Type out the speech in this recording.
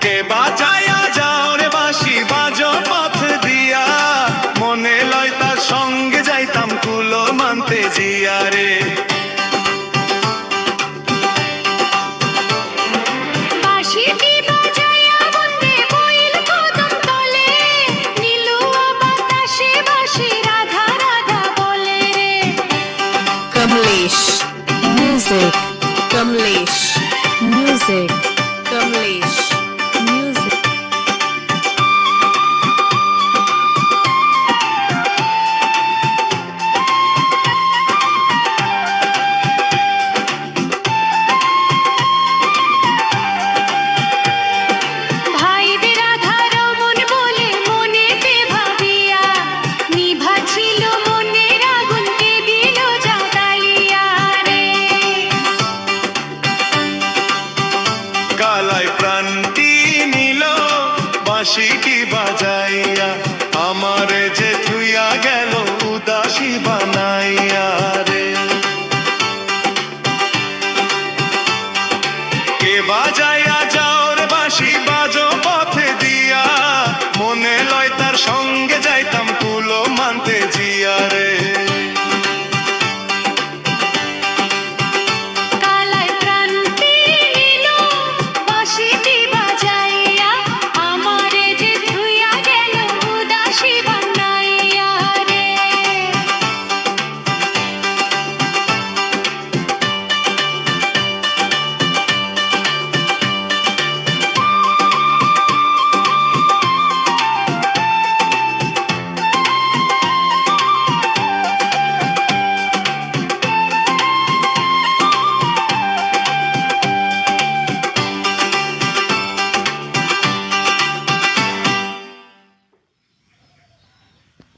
বুকে বাজায়া যাও রে বাঁশি বাজো পথ দিয়া, মনে লয় তার সঙ্গে যাইতাম কুলো মানতে জিয়া রে। Kamlesh music, Kamlesh music, Kamlesh music. কালাই প্রাণটি নিল বাঁশিটি বাজাইয়া, আমার যে